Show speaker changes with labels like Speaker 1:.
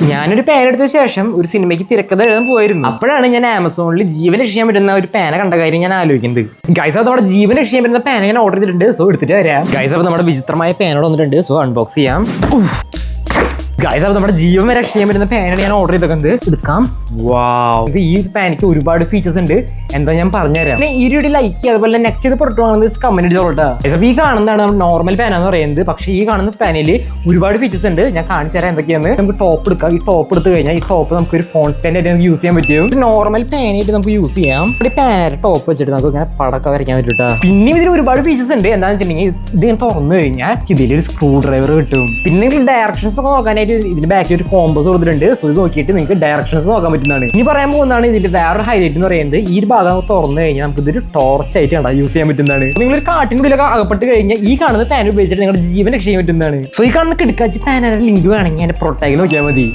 Speaker 1: ഞാനൊരു പേന എടുത്ത ശേഷം ഒരു സിനിമയ്ക്ക് തിരക്കഥ എഴുതാൻ പോയിരുന്നു. അപ്പോഴാണ് ഞാൻ ആമസോണിൽ ജീവൻ രക്ഷിക്കാൻ പറ്റുന്ന ഒരു പേന കണ്ട കാര്യം ഞാൻ ആലോചിക്കുന്നത്. ഗൈസ്, അപ്പോൾ നമ്മുടെ ജീവൻ രക്ഷിക്കാൻ പറ്റുന്ന പേന ഞാൻ ഓർഡർ ചെയ്തിട്ടുണ്ട്. സോ എടുത്തിട്ട് വരാം. ഗൈസ്, അപ്പോൾ നമ്മുടെ വിചിത്രമായ പേനോട് വന്നിട്ടുണ്ട്. സോ അൺബോക്സ് ചെയ്യാം. ഗൈസ്, അപ്പോൾ നമ്മുടെ ജീവൻ വരെ രക്ഷിക്കാൻ പറ്റുന്ന പേനാണ് ഞാൻ ഓർഡർ ചെയ്തേക്കുന്നത്. എടുക്കാം. വാവ്, ഇത് ഈ പേനയ്ക്ക് ഒരുപാട് ഫീച്ചേഴ്സ് ഉണ്ട്. എന്താ ഞാൻ പറഞ്ഞുതരാം. പിന്നെ ഈ വീഡിയോ ലൈക്ക് ചെയ്യുക, അതുപോലെ നെക്സ്റ്റ് ഇത് പുറത്തുവാണെന്ന് കമന്റ് അടിച്ചോളൂ. അപ്പോൾ ഈ കാണുന്നതാണ് നമ്മുടെ നോർമൽ പേന എന്ന് പറയുന്നത്. പക്ഷേ ഈ കാണുന്ന പേനയിൽ ഒരുപാട് ഫീച്ചേഴ്സ് ഉണ്ട്. ഞാൻ കാണിച്ചു തരാം എന്തൊക്കെയാണ്. നമുക്ക് ടോപ്പ് എടുക്കാം. ഈ ടോപ്പ് എടുത്ത് കഴിഞ്ഞാൽ ഈ ടോപ്പ് നമുക്ക് ഒരു ഫോൺ സ്റ്റാൻഡ് ആയിട്ട് നമുക്ക് യൂസ് ചെയ്യാൻ പറ്റും. നോർമൽ പേനയായിട്ട് നമുക്ക് യൂസ് ചെയ്യാം. ഈ പേനയുടെ ടോപ്പ് വെച്ചിട്ട് നമുക്ക് ഇങ്ങനെ പടക്കം വരയ്ക്കാൻ പറ്റൂട്ടാ. പിന്നെ ഇതിൽ ഒരുപാട് ഫീച്ചേഴ്സ് ഉണ്ട്. എന്താണെന്ന് വെച്ചിട്ടുണ്ടെങ്കിൽ ഇത് ഞാൻ തുറന്നു കഴിഞ്ഞാൽ ഇതിലൊരു സ്ക്രൂ ഡ്രൈവർ കിട്ടും. പിന്നെ നിങ്ങൾ ഡയറക്ഷൻസ് ഒക്കെ നോക്കാനായിട്ട് ഇതിന്റെ ബാക്കിൽ ഒരു കോമ്പസ് കൊടുത്തിട്ടുണ്ട്. സോ ഇത് നോക്കിയിട്ട് നിങ്ങൾക്ക് ഡയറക്ഷൻസ് നോക്കാൻ പറ്റുന്നതാണ്. ഇനി പറയാൻ പോകുന്നതാണ് ഇതിന്റെ വേറൊരു ഹൈലൈറ്റ് എന്ന് പറയുന്നത്. ഈ ഭാഗം തുറന്നു കഴിഞ്ഞാൽ നമുക്ക് ഇതൊരു ടോർച്ച് ആയിട്ട് യൂസ് ചെയ്യാൻ പറ്റുന്നതാണ്. നിങ്ങളൊരു കാട്ടിനുള്ളിലൊക്കെ അകപ്പെട്ട് കഴിഞ്ഞാൽ ഈ കാണുന്ന പാൻ ഉപയോഗിച്ചിട്ട് നിങ്ങളുടെ ജീവൻ രക്ഷിക്കാൻ പറ്റുന്നതാണ്. സോ ഈ കാണുന്ന കിടക്കാച്ചി പാനയുടെ ലിങ്ക് വേണമെങ്കിൽ എന്റെ പ്രൊട്ടൈൽ നോക്കിയാൽ മതി.